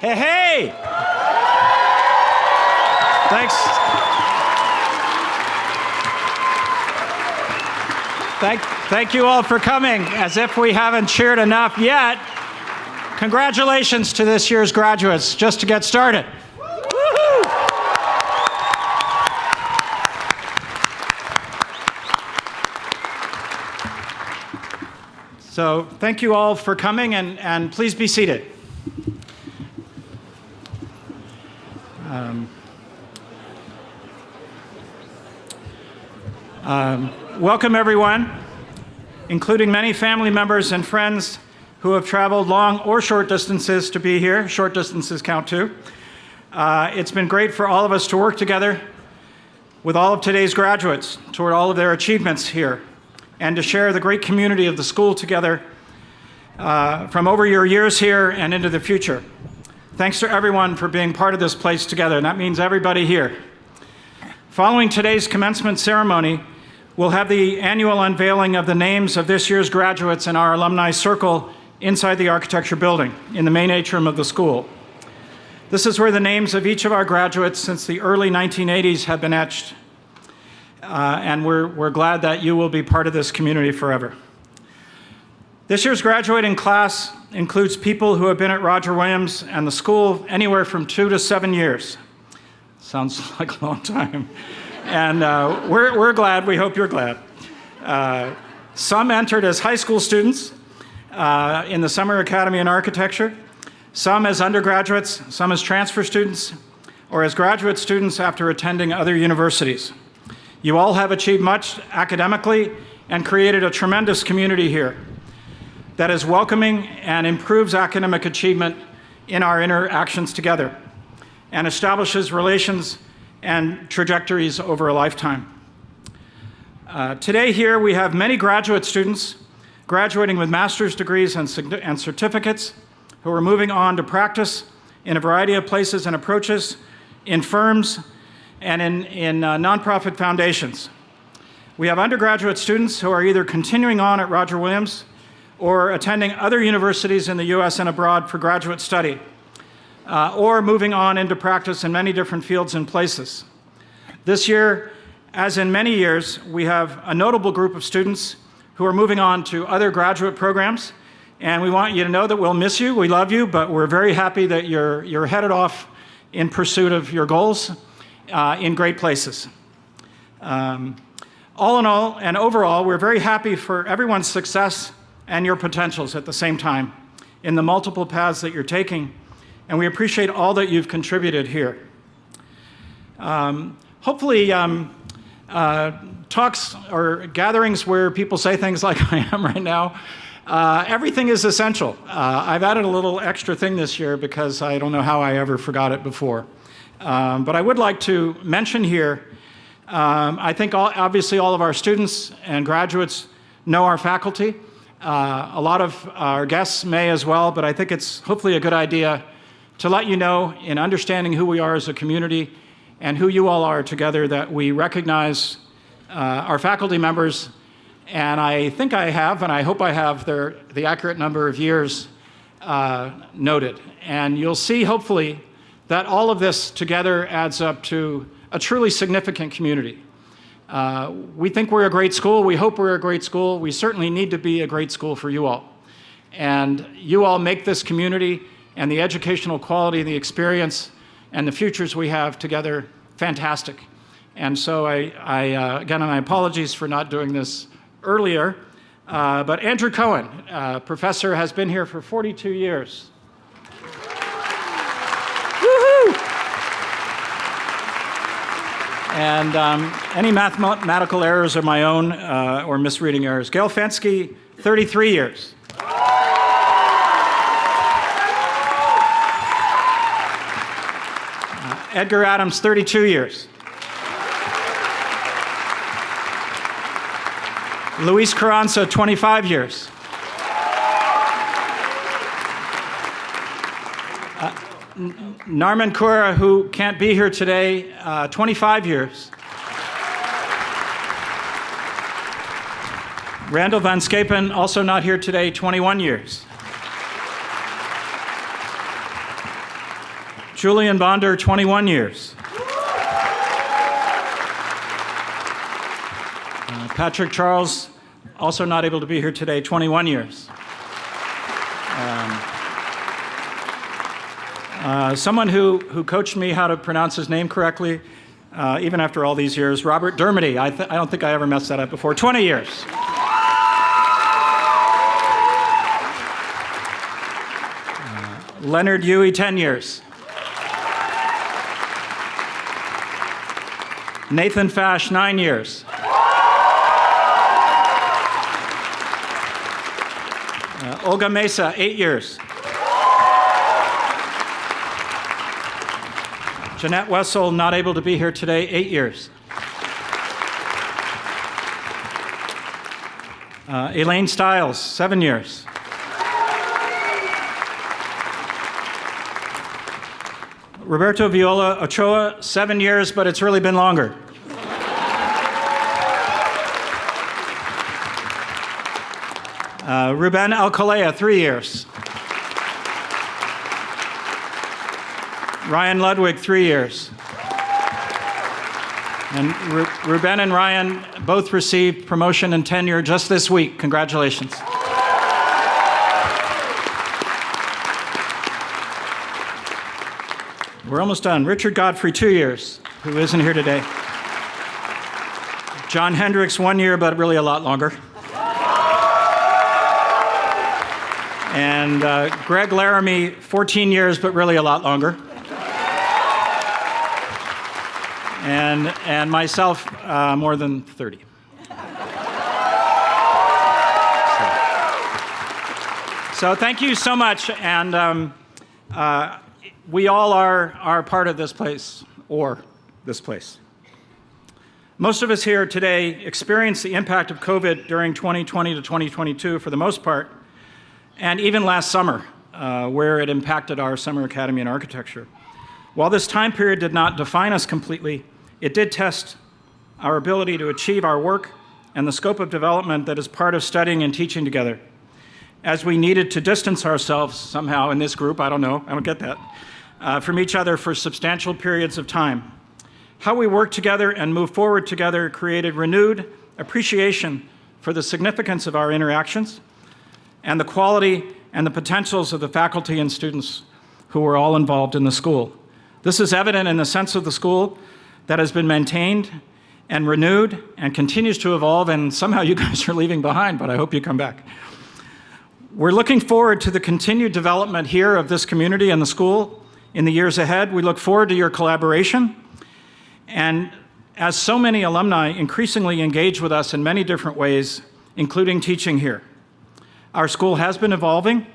Hey, hey! Thanks. Thank you all for coming. As if we haven't cheered enough yet, congratulations to this year's graduates, just to get started. Woo-hoo! So thank you all for coming, and please be seated. Welcome, everyone, including many family members and friends who have traveled long or short distances to be here. Short distances count too. It's been great for all of us to work together with all of today's graduates toward all of their achievements here, and to share the great community of the school together from over your years here and into the future. Thanks to everyone for being part of this place together, and that means everybody here. Following today's commencement ceremony, we'll have the annual unveiling of the names of this year's graduates in our alumni circle inside the architecture building in the main atrium of the school. This is where the names of each of our graduates since the early 1980s have been etched. And we're glad that you will be part of this community forever. This year's graduating class includes people who have been at Roger Williams and the school anywhere from 2 to 7 years. Sounds like a long time. And we're glad. We hope you're glad. Some entered as high school students in the Summer Academy in Architecture, some as undergraduates, some as transfer students, or as graduate students after attending other universities. You all have achieved much academically and created a tremendous community here that is welcoming and improves academic achievement in our interactions together and establishes relations and trajectories over a lifetime. Today here we have many graduate students graduating with master's degrees and certificates who are moving on to practice in a variety of places and approaches in firms and in nonprofit foundations. We have undergraduate students who are either continuing on at Roger Williams or attending other universities in the US and abroad for graduate study, or moving on into practice in many different fields and places. This year, as in many years, we have a notable group of students who are moving on to other graduate programs, and we want you to know that we'll miss you, we love you, but we're very happy that you're headed off in pursuit of your goals in great places. All in all, and overall, we're very happy for everyone's success and your potentials at the same time in the multiple paths that you're taking, and we appreciate all that you've contributed here. Hopefully, talks or gatherings where people say things like I am right now, everything is essential. I've added a little extra thing this year because I don't know how I ever forgot it before. But I would like to mention here, I think obviously all of our students and graduates know our faculty. A lot of our guests may as well, but I think it's hopefully a good idea to let you know, in understanding who we are as a community and who you all are together, that we recognize our faculty members, and I think I have, and I hope I have, the accurate number of years noted. And you'll see, hopefully, that all of this together adds up to a truly significant community. We think we're a great school. We hope we're a great school. We certainly need to be a great school for you all. And you all make this community and the educational quality, the experience, and the futures we have together fantastic. And so again, my apologies for not doing this earlier, but Andrew Cohen, professor, has been here for 42 years. Woohoo! And any mathematical errors are my own, or misreading errors. Gail Fensky, 33 years. Edgar Adams, 32 years. Luis Carranza, 25 years. Narman Kura, who can't be here today, 25 years. Randall Van Scapen, also not here today, 21 years. Julian Bonder, 21 years. Patrick Charles, also not able to be here today, 21 years. Someone who coached me how to pronounce his name correctly, even after all these years, Robert Dermody. I don't think I ever messed that up before. 20 years. Leonard Huey, 10 years. Nathan Fash, 9 years. Olga Mesa, 8 years. Jeanette Wessel, not able to be here today, 8 years. Elaine Stiles, 7 years. Roberto Viola Ochoa, 7 years, but it's really been longer. Ruben Alcolea, 3 years. Ryan Ludwig, 3 years. And Ruben and Ryan both received promotion and tenure just this week. Congratulations. We're almost done. Richard Godfrey, 2 years, who isn't here today. John Hendricks, 1 year, but really a lot longer. And Greg Laramie, 14 years, but really a lot longer. And myself, more than 30. So thank you so much. And we all are part of this place, or this place. Most of us here today experienced the impact of COVID during 2020 to 2022 for the most part, and even last summer, where it impacted our summer academy in architecture. While this time period did not define us completely, it did test our ability to achieve our work and the scope of development that is part of studying and teaching together. As we needed to distance ourselves somehow in this group, I don't get that, from each other for substantial periods of time. How we worked together and moved forward together created renewed appreciation for the significance of our interactions and the quality and the potentials of the faculty and students who were all involved in the school. This is evident in the sense of the school that has been maintained and renewed and continues to evolve, and somehow you guys are leaving behind, but I hope you come back. We're looking forward to the continued development here of this community and the school in the years ahead. We look forward to your collaboration. And as so many alumni increasingly engage with us in many different ways, including teaching here. Our school has been evolving,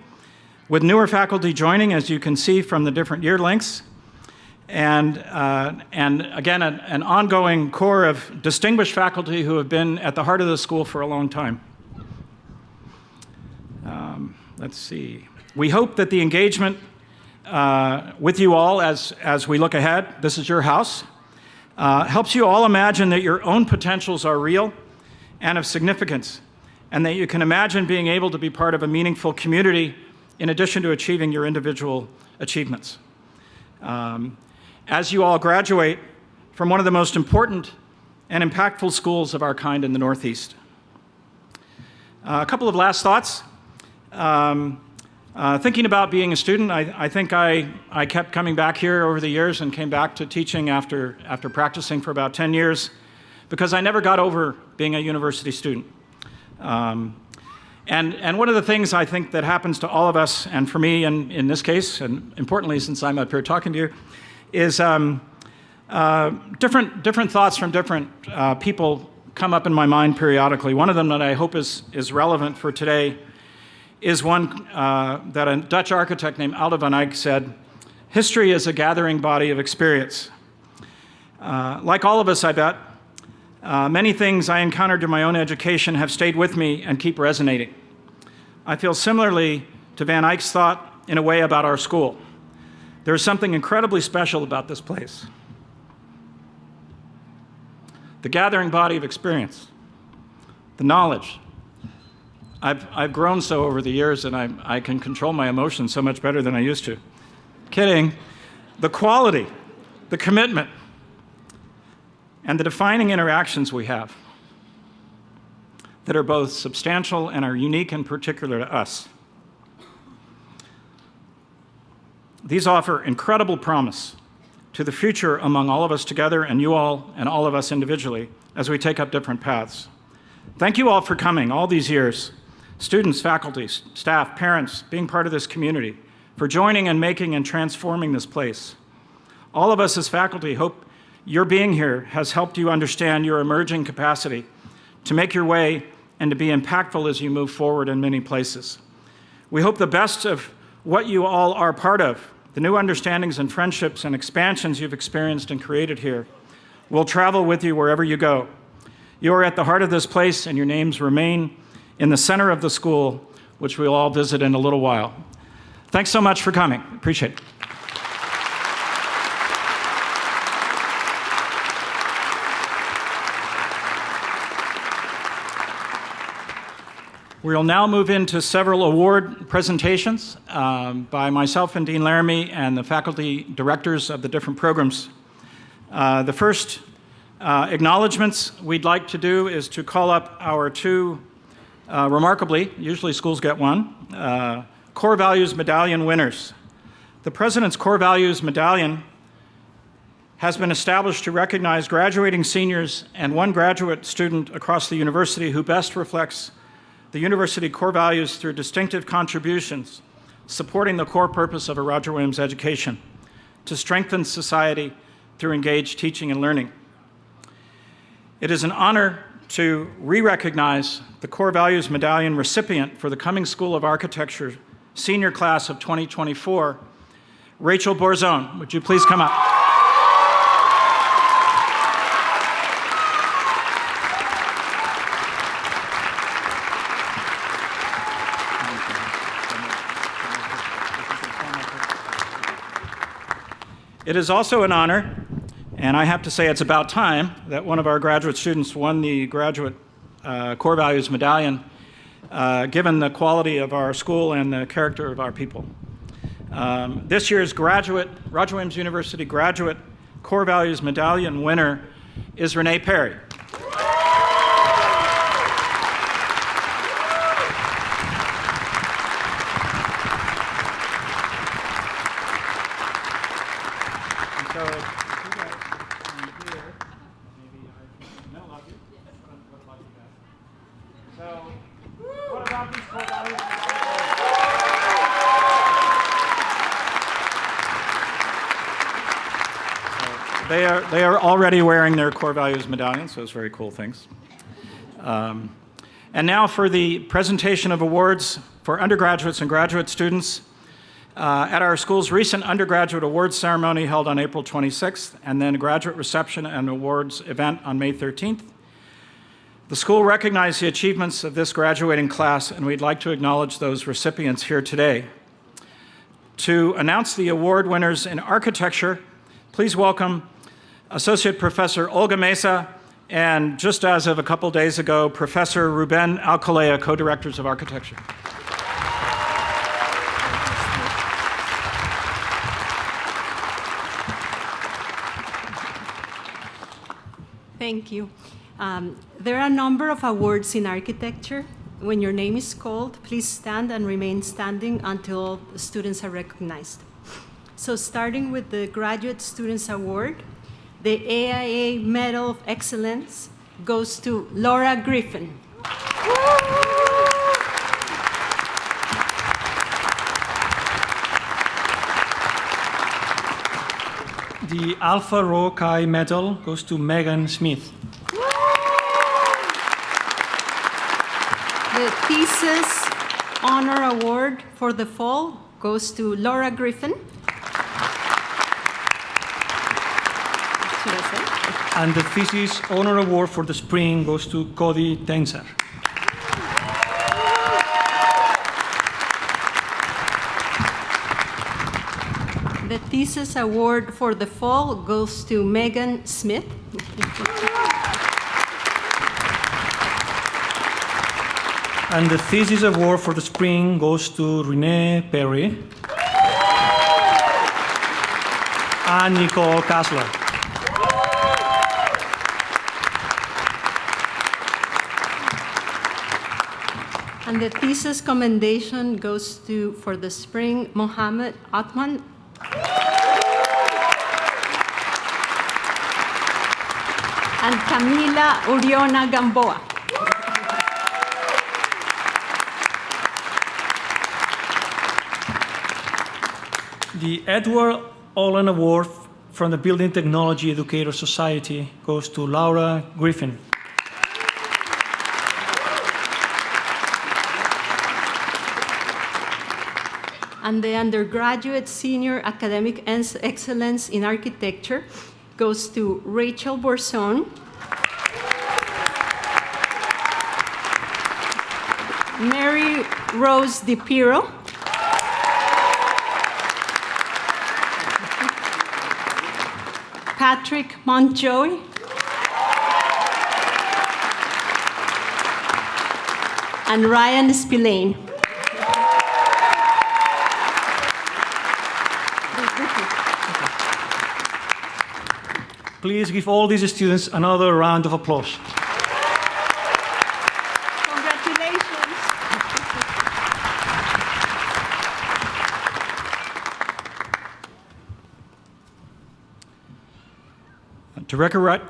with newer faculty joining, as you can see from the different year lengths, and again, an ongoing core of distinguished faculty who have been at the heart of the school for a long time. Let's see. We hope that the engagement with you all as we look ahead, this is your house, helps you all imagine that your own potentials are real and of significance, and that you can imagine being able to be part of a meaningful community in addition to achieving your individual achievements. As you all graduate from one of the most important and impactful schools of our kind in the Northeast. A couple of last thoughts. Thinking about being a student, I think I kept coming back here over the years and came back to teaching after practicing for about 10 years because I never got over being a university student. And one of the things I think that happens to all of us, and for me in this case, and importantly since I'm up here talking to you, is different thoughts from different people come up in my mind periodically. One of them that I hope is relevant for today is one that a Dutch architect named Aldo van Eyck said, "History is a gathering body of experience." Like all of us, I bet, many things I encountered in my own education have stayed with me and keep resonating. I feel similarly to Van Eyck's thought in a way about our school. There's something incredibly special about this place. The gathering body of experience, the knowledge. I've grown so over the years, and I can control my emotions so much better than I used to. Kidding. the quality, the commitment, and the defining interactions we have that are both substantial and are unique and particular to us. These offer incredible promise to the future among all of us together and you all and all of us individually as we take up different paths. Thank you all for coming all these years, students, faculty, staff, parents, being part of this community, for joining and making and transforming this place. All of us as faculty hope your being here has helped you understand your emerging capacity to make your way and to be impactful as you move forward in many places. We hope the best of what you all are part of, the new understandings and friendships and expansions you've experienced and created here, will travel with you wherever you go. You are at the heart of this place, and your names remain in the center of the school, which we'll all visit in a little while. Thanks so much for coming. Appreciate it. We'll now move into several award presentations by myself and Dean Laramie and the faculty directors of the different programs. The first acknowledgements we'd like to do is to call up our two, remarkably, usually schools get one, Core Values Medallion winners. The President's Core Values Medallion has been established to recognize graduating seniors and one graduate student across the university who best reflects the university core values through distinctive contributions, supporting the core purpose of a Roger Williams education, to strengthen society through engaged teaching and learning. It is an honor to re-recognize the Core Values Medallion recipient for the Cummings School of Architecture senior class of 2024, Rachel Borzone. Would you please come up? It is also an honor, and I have to say it's about time, that one of our graduate students won the Graduate Core Values Medallion, given the quality of our school and the character of our people. This year's Roger Williams University Graduate Core Values Medallion winner is Renee Perry. They are already wearing their Core Values medallions, so it's very cool things. And now for the presentation of awards for undergraduates and graduate students at our school's recent undergraduate awards ceremony held on April 26th, and then a graduate reception and awards event on May 13th. The school recognized the achievements of this graduating class, and we'd like to acknowledge those recipients here today. To announce the award winners in architecture, please welcome Associate Professor Olga Mesa, and just as of a couple days ago, Professor Ruben Alcalea, co-directors of architecture. Thank you. There are a number of awards in architecture. When your name is called, please stand and remain standing until the students are recognized. So starting with the Graduate Students Award, the AIA Medal of Excellence goes to Laura Griffin. The Alpha Rho Chi Medal goes to Megan Smith. The Thesis Honor Award for the fall goes to Laura Griffin. And the Thesis Honor Award for the spring goes to Cody Tenser. The Thesis Award for the fall goes to Megan Smith. And the Thesis Award for the spring goes to Renee Perry. and Nicole Kassler. And the thesis commendation goes to, for the spring, Mohammed Atman. And Camila Uriona Gamboa. The Edward Olin Award from the Building Technology Educator Society goes to Laura Griffin. And the undergraduate senior academic excellence in architecture goes to Rachel Borson, Mary Rose DiPiero, Patrick Montjoy, and Ryan Spillane. Please give all these students another round of applause. Congratulations.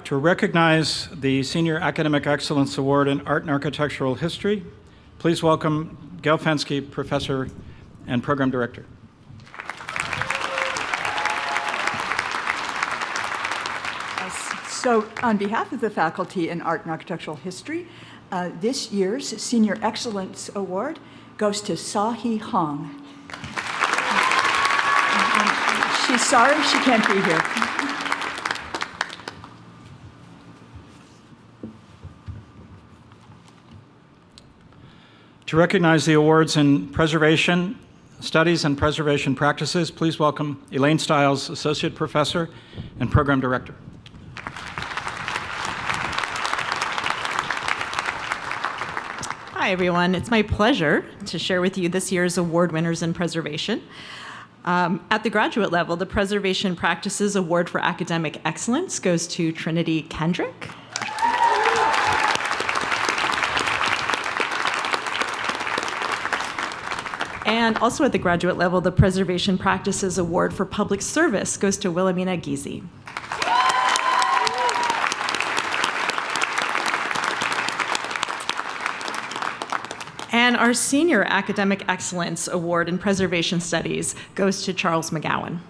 To recognize the Senior Academic Excellence Award in Art and Architectural History, please welcome Gail Fensky, Professor and Program Director. So on behalf of the faculty in Art and Architectural History, this year's Senior Excellence Award goes to Sahi Hong. She's sorry she can't be here. To recognize the awards in Preservation Studies and Preservation Practices, please welcome Elaine Stiles, Associate Professor and Program Director. Hi, everyone. It's my pleasure to share with you this year's award winners in preservation. At the graduate level, the Preservation Practices Award for Academic Excellence goes to Trinity Kendrick. And also at the graduate level, the Preservation Practices Award for Public Service goes to Wilhelmina Giese. And our Senior Academic Excellence Award in Preservation Studies goes to Charles McGowan.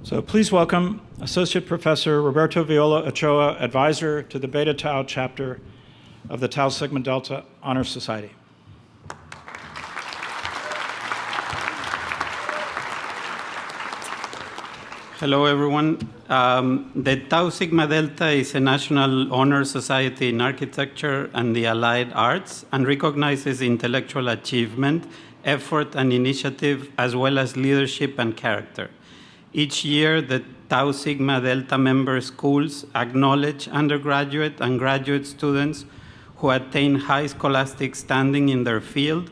So please welcome Associate Professor Roberto Viola Ochoa, Advisor to the Beta Tau chapter of the Tau Sigma Delta Honor Society. Hello, everyone. The Tau Sigma Delta is a national honor society in architecture and the allied arts and recognizes intellectual achievement, effort, and initiative, as well as leadership and character. Each year, the Tau Sigma Delta member schools acknowledge undergraduate and graduate students who attain high scholastic standing in their field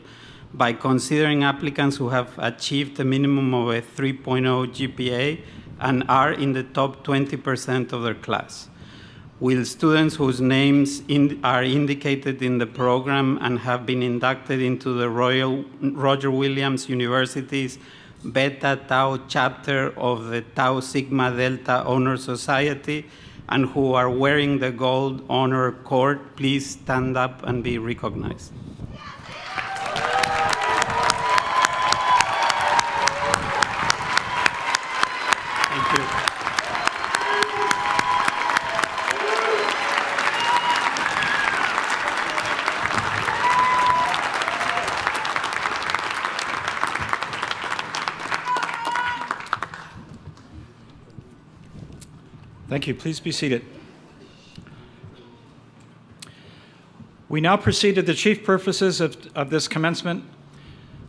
by considering applicants who have achieved a minimum of a 3.0 GPA and are in the top 20% of their class, while students whose names are indicated in the program and have been inducted into the Royal Roger Williams University's Beta Tau chapter of the Tau Sigma Delta Honor Society and who are wearing the gold honor cord, please stand up and be recognized. Thank you. Thank you. Please be seated. We now proceed to the chief purposes of this commencement,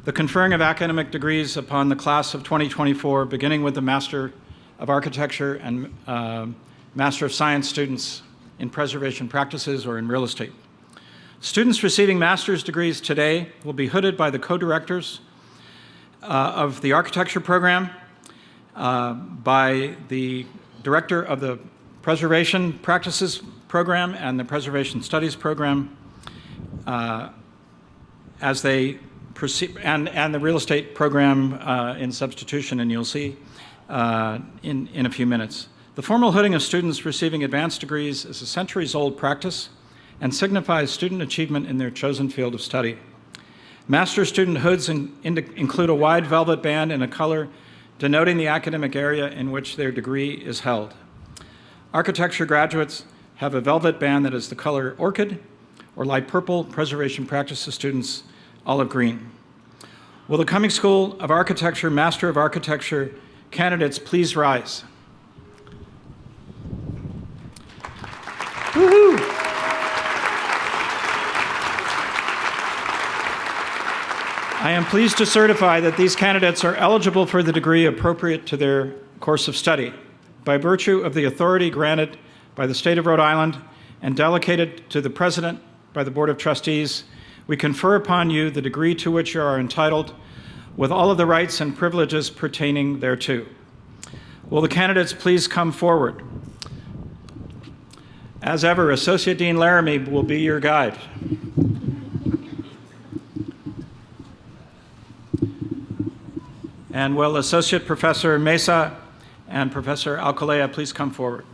the conferring of academic degrees upon the class of 2024, beginning with the Master of Architecture and Master of Science students in preservation practices or in real estate. Students receiving master's degrees today will be hooded by the co-directors of the architecture program, by the director of the preservation practices program and the preservation studies program, as they proceed, and the real estate program in substitution, and you'll see in a few minutes. The formal hooding of students receiving advanced degrees is a centuries-old practice and signifies student achievement in their chosen field of study. Master's student hoods include a wide velvet band in a color denoting the academic area in which their degree is held. Architecture graduates have a velvet band that is the color orchid or light purple. Preservation practices students olive green. Will the Cummings School of Architecture Master of Architecture candidates please rise? Woohoo! I am pleased to certify that these candidates are eligible for the degree appropriate to their course of study by virtue of the authority granted by the State of Rhode Island and delegated to the President by the Board of Trustees. We confer upon you the degree to which you are entitled with all of the rights and privileges pertaining thereto. Will the candidates please come forward? As ever, Associate Dean Laramie will be your guide. And will Associate Professor Mesa and Professor Alcolea please come forward?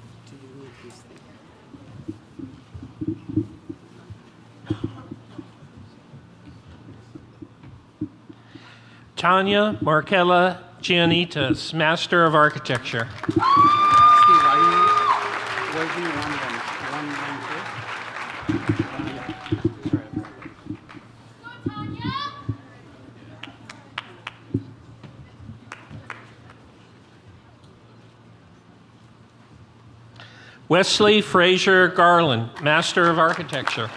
Tanya Markella Giannitas, Master of Architecture. Steve, are you working one Wesley Fraser Garland, Master of Architecture.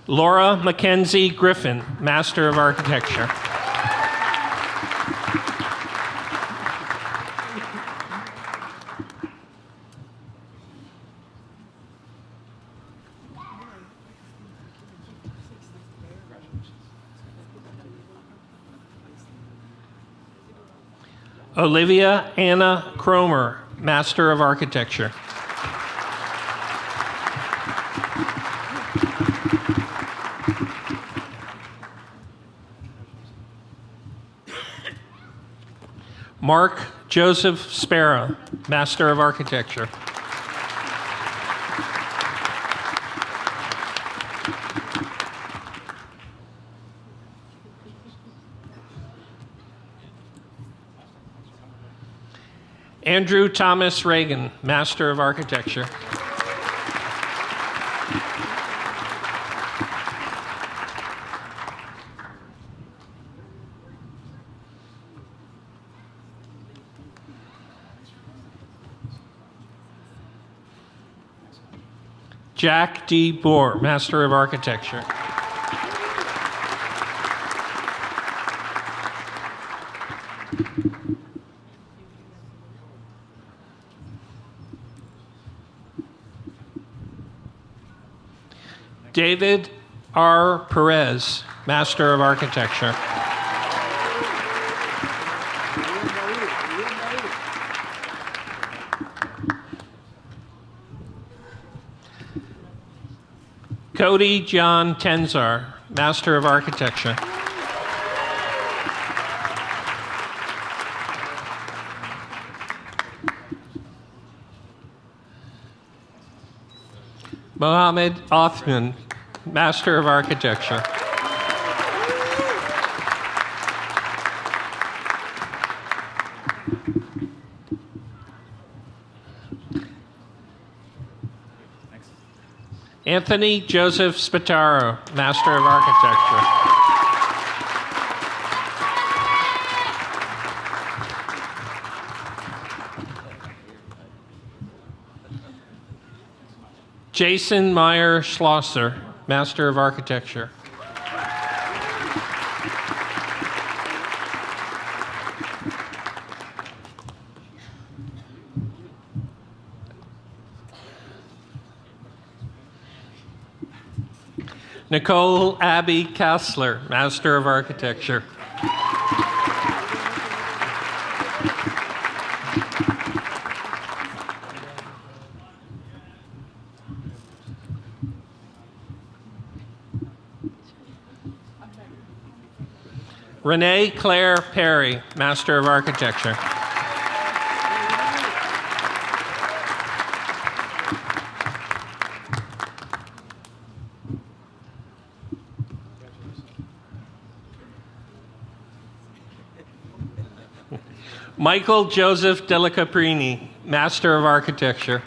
Laura Mackenzie Griffin, Master of Architecture. Olivia Anna Cromer, Master of Architecture. Mark Joseph Sparrow, Master of Architecture. Andrew Thomas Reagan, Master of Architecture. Jack D. Bohr, Master of Architecture. David R. Perez, Master of Architecture. Cody John Tenzar, Master of Architecture. Mohammed Othman, Master of Architecture. Anthony Joseph Spataro, Master of Architecture. Jason Meyer Schlosser, Master of Architecture. Nicole Abby Kassler, Master of Architecture. Renee Claire Perry, Master of Architecture. Michael Joseph Della Caprini, Master of Architecture.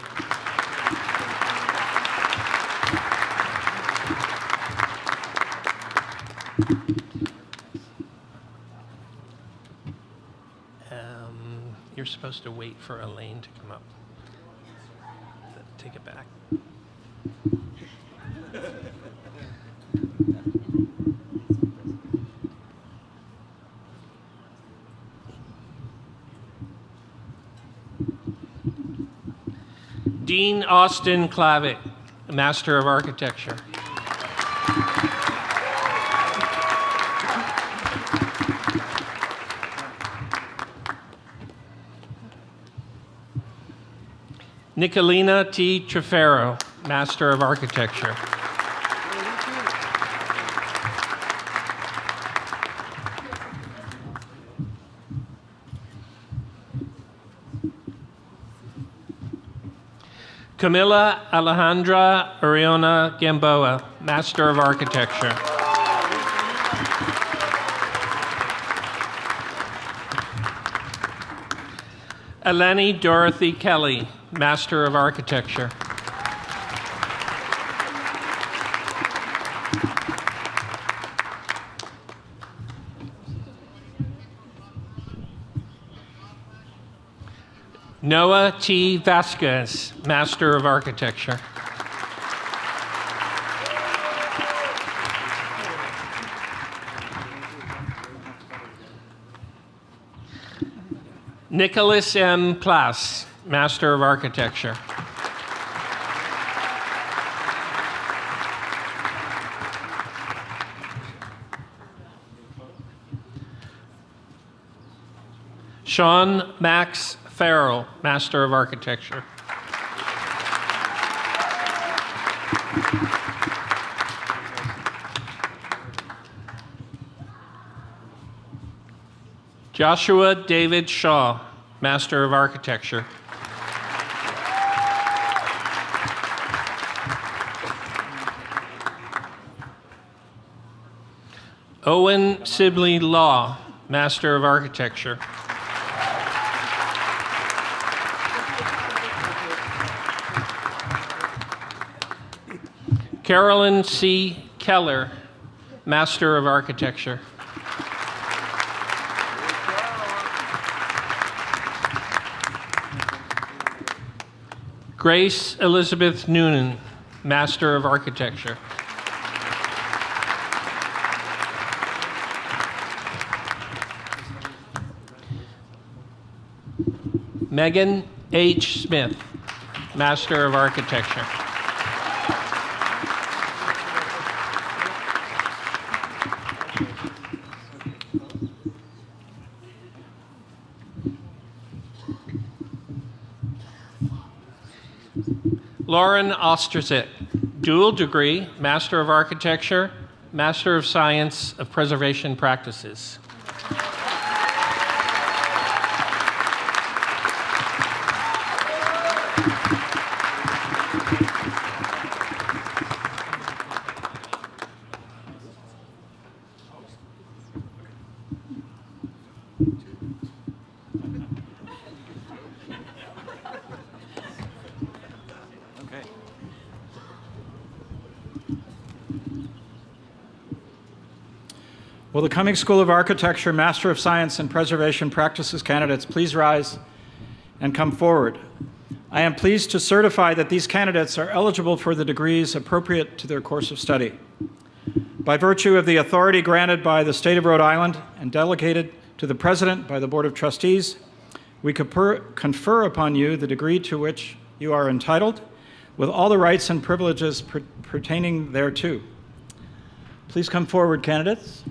You're supposed to wait for Elaine to come up. Take it back. Dean Austin Clavitt, Master of Architecture. Nicolina T. Trefero, Master of Architecture. Camila Alejandra Ariona Gamboa, Master of Architecture. Eleni Dorothy Kelly, Master of Architecture. Noah T. Vasquez, Master of Architecture. Nicholas M. Klaas, Master of Architecture. Sean Max Farrell, Master of Architecture. Joshua David Shaw, Master of Architecture. Owen Sibley Law, Master of Architecture. Carolyn C. Keller, Master of Architecture. Grace Elizabeth Noonan, Master of Architecture. Megan H. Smith, Master of Architecture. Lauren Osterzik, dual degree, Master of Architecture, Master of Science of Preservation Practices. Will the Cummings School of Architecture Master of Science and Preservation Practices candidates please rise and come forward? I am pleased to certify that these candidates are eligible for the degrees appropriate to their course of study. By virtue of the authority granted by the State of Rhode Island and delegated to the President by the Board of Trustees, we confer upon you the degree to which you are entitled, with all the rights and privileges pertaining thereto. Please come forward, candidates.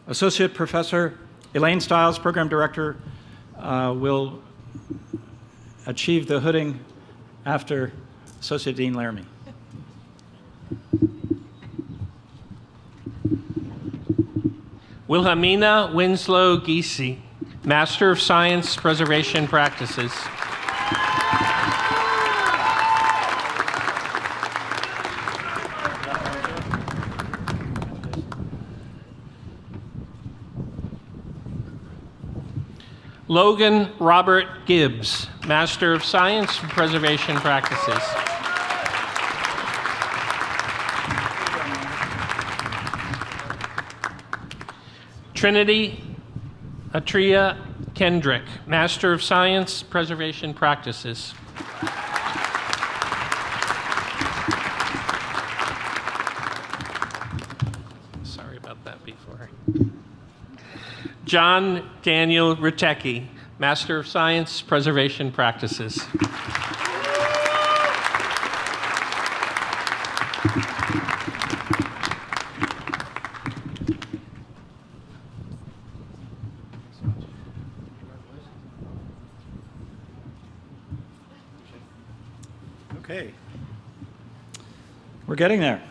Associate Professor Elaine Stiles, Program Director, will achieve the hooding after Associate Dean Laramie. Wilhelmina Winslow Giese, Master of Science Preservation Practices. Logan Robert Gibbs, Master of Science Preservation Practices. Trinity Atria Kendrick, Master of Science Preservation Practices. Sorry about that before. John Daniel Ritecki, Master of Science Preservation Practices. Okay. We're getting there.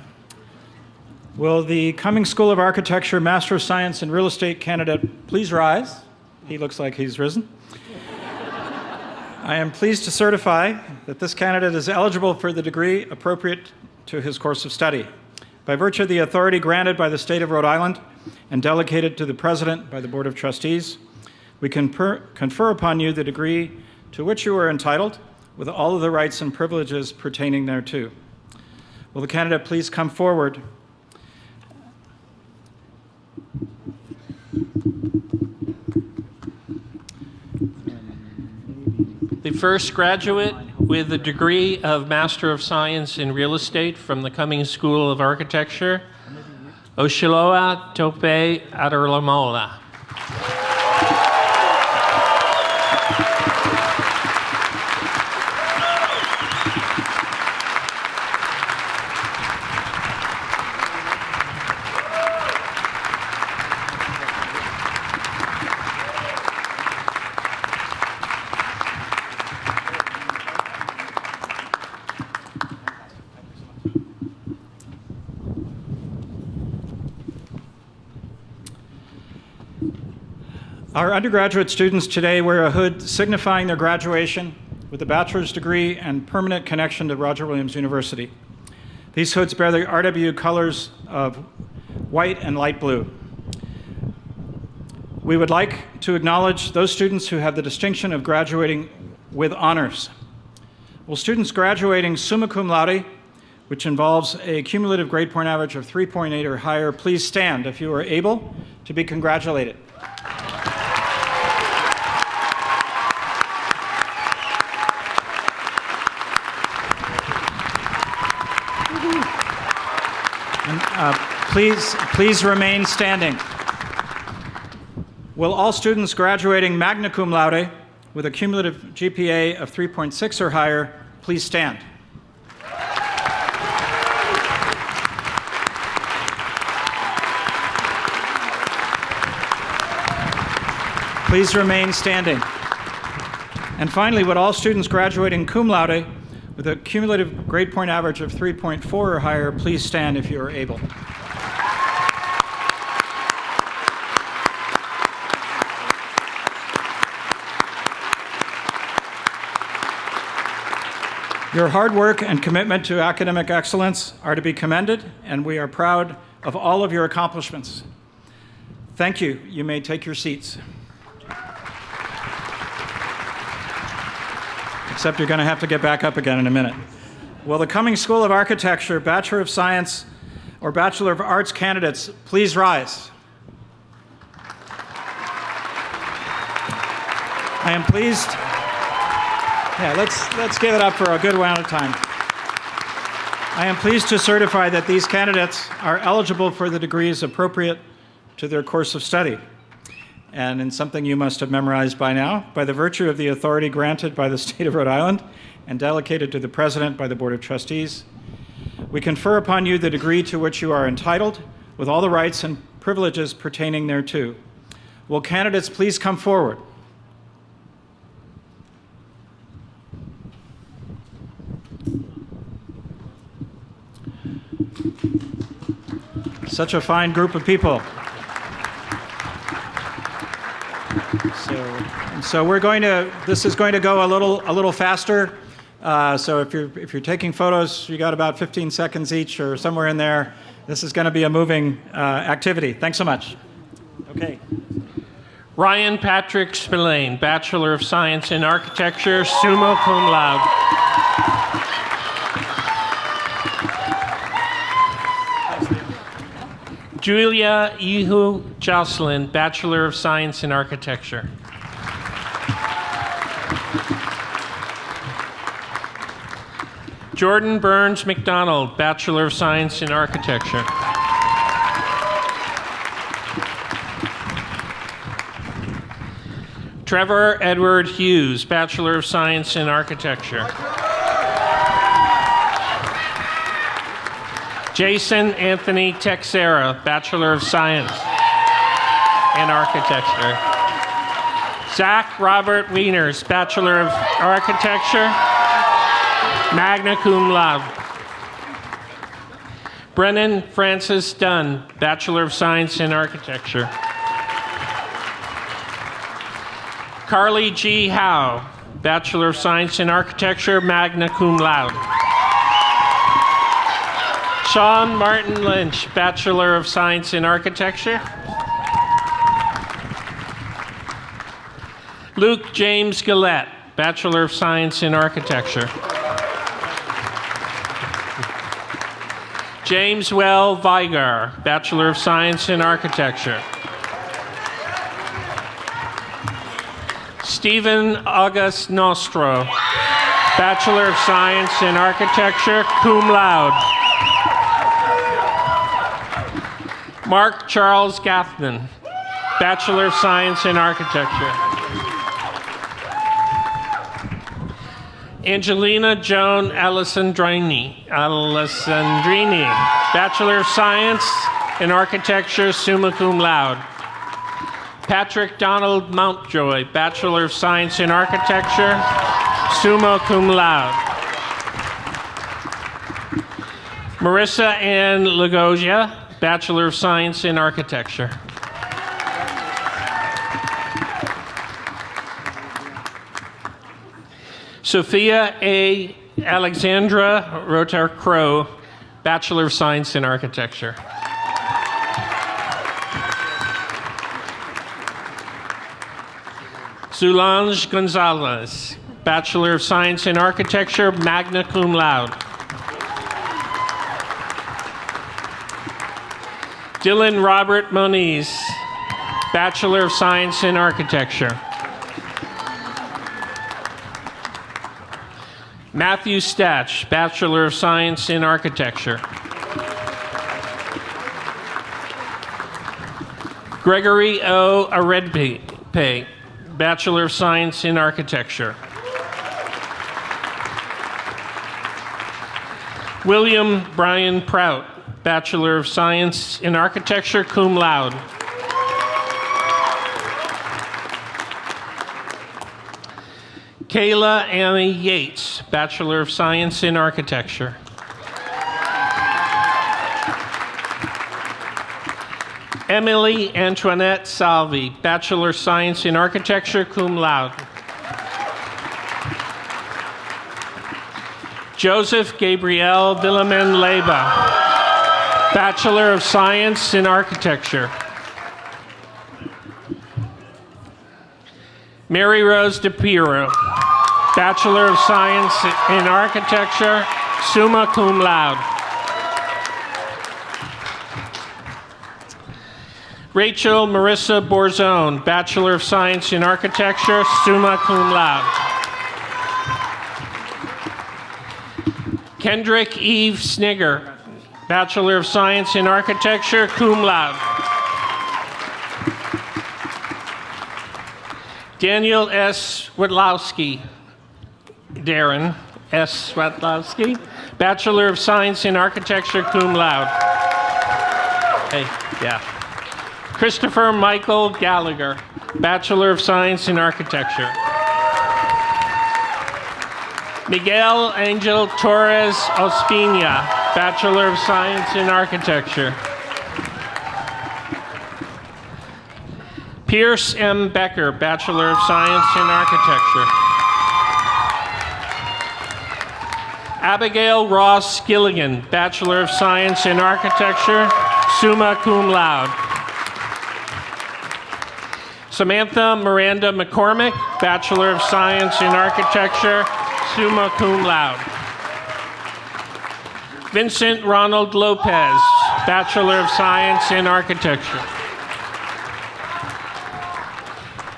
Will the Cummings School of Architecture Master of Science in Real Estate candidate please rise? He looks like he's risen. I am pleased to certify that this candidate is eligible for the degree appropriate to his course of study. By virtue of the authority granted by the State of Rhode Island and delegated to the President by the Board of Trustees, we confer upon you the degree to which you are entitled, with all of the rights and privileges pertaining thereto. Will the candidate please come forward? The first graduate with the degree of Master of Science in Real Estate from the Cummings School of Architecture, Oshiloa Tope Adarlamola. Our undergraduate students today wear a hood signifying their graduation with a bachelor's degree and permanent connection to Roger Williams University. These hoods bear the RWU colors of white and light blue. We would like to acknowledge those students who have the distinction of graduating with honors. Will students graduating summa cum laude, which involves a cumulative grade point average of 3.8 or higher, please stand if you are able to be congratulated. Please remain standing. Will all students graduating magna cum laude with a cumulative GPA of 3.6 or higher please stand? Please remain standing. And finally, would all students graduating cum laude with a cumulative grade point average of 3.4 or higher please stand if you are able? Your hard work and commitment to academic excellence are to be commended, and we are proud of all of your accomplishments. Thank you. You may take your seats. Except you're going to have to get back up again in a minute. Will the Cummings School of Architecture Bachelor of Science or Bachelor of Arts candidates please rise? I am pleased Yeah, let's give it up for a good amount of time. I am pleased to certify that these candidates are eligible for the degrees appropriate to their course of study. And in something you must have memorized by now, by the virtue of the authority granted by the state of Rhode Island and delegated to the President by the Board of Trustees, we confer upon you the degree to which you are entitled, with all the rights and privileges pertaining thereto. Will candidates please come forward? Such a fine group of people. So this is going to go a little faster. So if you're taking photos, you got about 15 seconds each or somewhere in there. This is going to be a moving activity. Thanks so much. Okay. Ryan Patrick Spillane, Bachelor of Science in Architecture, summa cum laude. Julia Ihu Jocelyn, Bachelor of Science in Architecture. Jordan Burns McDonald, Bachelor of Science in Architecture. Trevor Edward Hughes, Bachelor of Science in Architecture. Jason Anthony Texera, Bachelor of Science in Architecture. Zach Robert Wieners, Bachelor of Architecture, magna cum laude. Brennan Francis Dunn, Bachelor of Science in Architecture. Carly G. Howe, Bachelor of Science in Architecture, magna cum laude. Sean Martin Lynch, Bachelor of Science in Architecture. Luke James Gillette, Bachelor of Science in Architecture. James Well Vigar, Bachelor of Science in Architecture. Stephen August Nostro, Bachelor of Science in Architecture, cum laude. Mark Charles Gaffman, Bachelor of Science in Architecture. Angelina Joan Alessandrini, Bachelor of Science in Architecture, summa cum laude. Patrick Donald Mountjoy, Bachelor of Science in Architecture, summa cum laude. Marissa Ann Lagogia, Bachelor of Science in Architecture. Sophia A. Alexandra Rotar-Crow, Bachelor of Science in Architecture. Solange Gonzalez, Bachelor of Science in Architecture, magna cum laude. Dylan Robert Moniz, Bachelor of Science in Architecture. Matthew Statch, Bachelor of Science in Architecture. Gregory O. Aredpe, Bachelor of Science in Architecture. William Brian Prout, Bachelor of Science in Architecture, cum laude. Kayla Annie Yates, Bachelor of Science in Architecture. Emily Antoinette Salvi, Bachelor of Science in Architecture, cum laude. Joseph Gabriel Villamin Leyba, Bachelor of Science in Architecture. Mary Rose DePiro, Bachelor of Science in Architecture, summa cum laude. Rachel Marissa Borzone, Bachelor of Science in Architecture, summa cum laude. Kendrick Eve Snigger, Bachelor of Science in Architecture, cum laude. Daniel S. Swetlowski, Darren S. Swetlowski, Bachelor of Science in Architecture, cum laude. Hey, yeah. Christopher Michael Gallagher, Bachelor of Science in Architecture. Miguel Angel Torres Ospina, Bachelor of Science in Architecture. Pierce M. Becker, Bachelor of Science in Architecture. Abigail Ross Gilligan, Bachelor of Science in Architecture, summa cum laude. Samantha Miranda McCormick, Bachelor of Science in Architecture, summa cum laude. Vincent Ronald Lopez, Bachelor of Science in Architecture.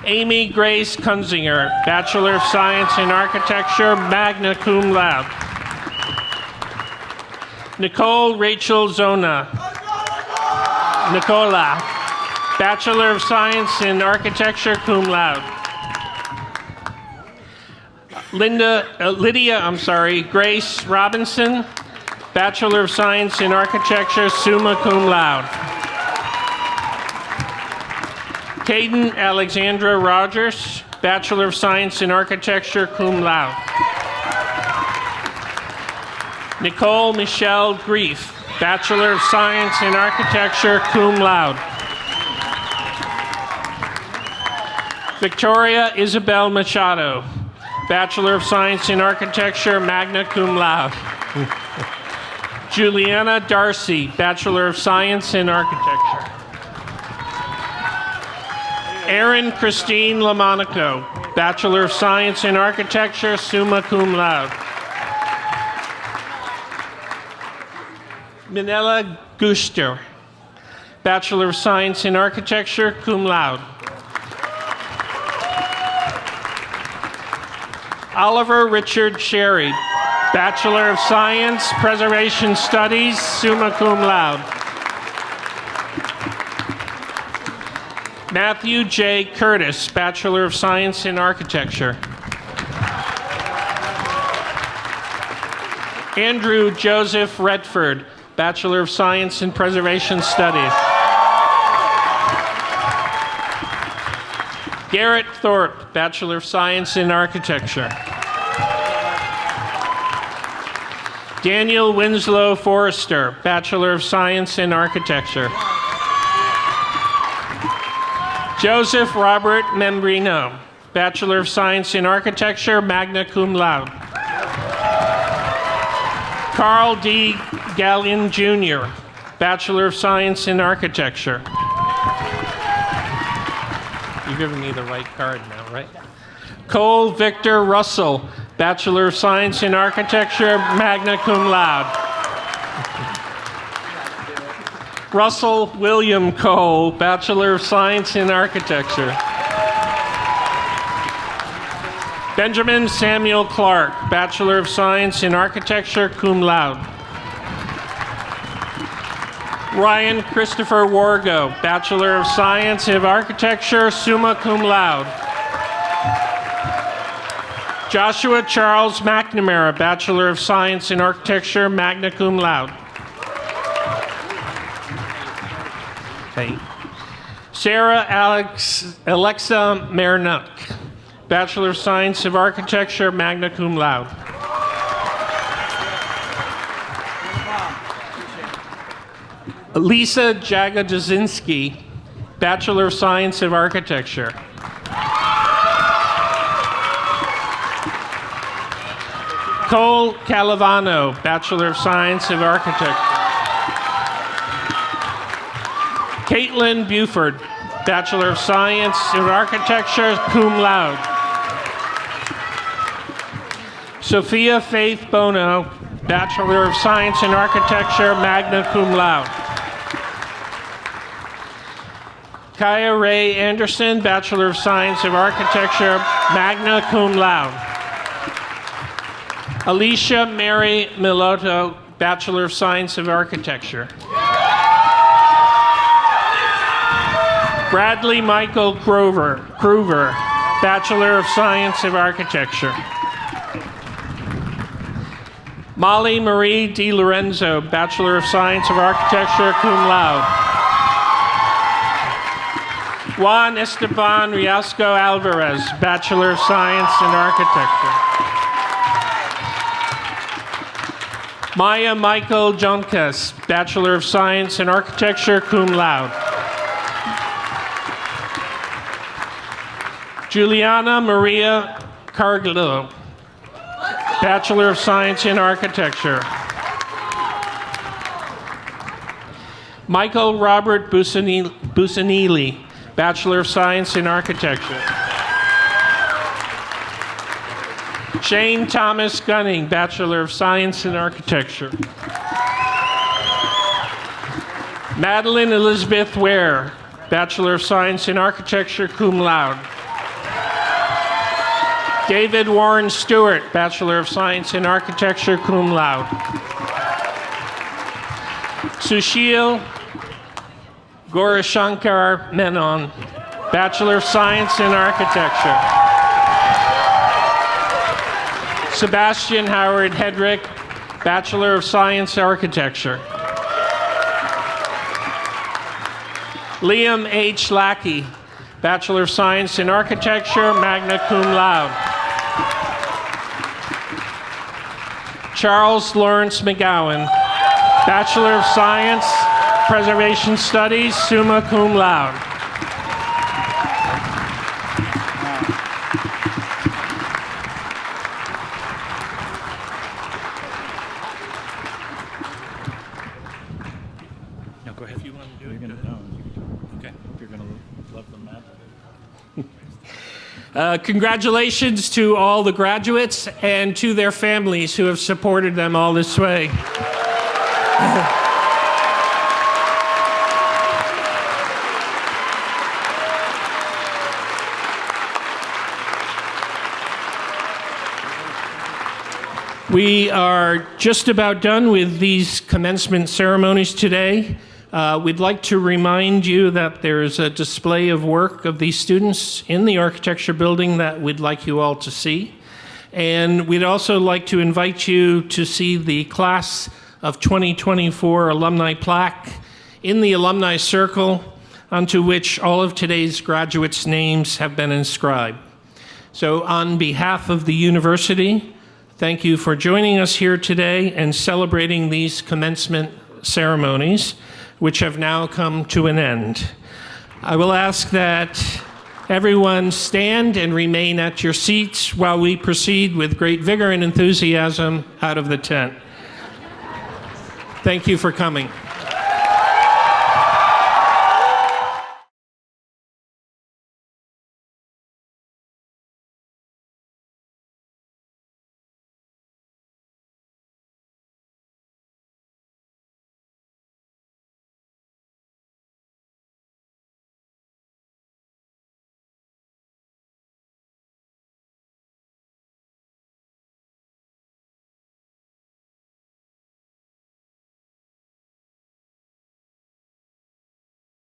Amy Grace Kunzinger, Bachelor of Science in Architecture, magna cum laude. Nicole Rachel Zona, Nicola, Bachelor of Science in Architecture, cum laude. Lydia Grace Robinson, Bachelor of Science in Architecture, summa cum laude. Caden Alexandra Rogers, Bachelor of Science in Architecture, cum laude. Nicole Michelle Grief, Bachelor of Science in Architecture, cum laude. Victoria Isabel Machado, Bachelor of Science in Architecture, magna cum laude. Juliana Darcy, Bachelor of Science in Architecture. Erin Christine Lamonaco, Bachelor of Science in Architecture, summa cum laude. Manila Guster, Bachelor of Science in Architecture, cum laude. Oliver Richard Sherry, Bachelor of Science, Preservation Studies, summa cum laude. Matthew J. Curtis, Bachelor of Science in Architecture. Andrew Joseph Redford, Bachelor of Science in Preservation Studies. Garrett Thorpe, Bachelor of Science in Architecture. Daniel Winslow Forrester, Bachelor of Science in Architecture. Joseph Robert Membrino, Bachelor of Science in Architecture, magna cum laude. Carl D. Gallion Jr., Bachelor of Science in Architecture. You've given me the right card now, right? Cole Victor Russell, Bachelor of Science in Architecture, magna cum laude. Russell William Cole, Bachelor of Science in Architecture. Benjamin Samuel Clark, Bachelor of Science in Architecture, cum laude. Ryan Christopher Wargo, Bachelor of Science in Architecture, summa cum laude. Joshua Charles McNamara, Bachelor of Science in Architecture, magna cum laude. Okay. Sarah Alexa Marnuk, Bachelor of Science of Architecture, magna cum laude. Lisa Jagodzinski, Bachelor of Science of Architecture. Cole Calavano, Bachelor of Science of Architecture. Caitlin Buford, Bachelor of Science of Architecture, cum laude. Sophia Faith Bono, Bachelor of Science in Architecture, magna cum laude. Kaya Ray Anderson, Bachelor of Science of Architecture, magna cum laude. Alicia Mary Milotto, Bachelor of Science of Architecture. Bradley Michael Grover, Bachelor of Science of Architecture. Molly Marie Di Lorenzo, Bachelor of Science of Architecture, cum laude. Juan Esteban Riasco Alvarez, Bachelor of Science in Architecture. Maya Michael Joncas, Bachelor of Science in Architecture, cum laude. Juliana Maria Cargillo, Bachelor of Science in Architecture. Michael Robert Busanili, Bachelor of Science in Architecture. Shane Thomas Gunning, Bachelor of Science in Architecture. Madeline Elizabeth Ware, Bachelor of Science in Architecture, cum laude. David Warren Stewart, Bachelor of Science in Architecture, cum laude. Sushil Gaurashankar Menon, Bachelor of Science in Architecture. Sebastian Howard Hedrick, Bachelor of Science Architecture. Liam H. Lackey, Bachelor of Science in Architecture, magna cum laude. Charles Lawrence McGowan, Bachelor of Science, Preservation Studies, summa cum laude. No, go ahead. If you want to do it, go ahead. Okay. If you're going to love them, Matt. Congratulations to all the graduates and to their families who have supported them all this way. We are just about done with these commencement ceremonies today. We'd like to remind you that there is a display of work of these students in the architecture building that we'd like you all to see. And we'd also like to invite you to see the class of 2024 alumni plaque in the alumni circle onto which all of today's graduates' names have been inscribed. So on behalf of the university, thank you for joining us here today and celebrating these commencement ceremonies, which have now come to an end. I will ask that everyone stand and remain at your seats while we proceed with great vigor and enthusiasm out of the tent. Thank you for coming.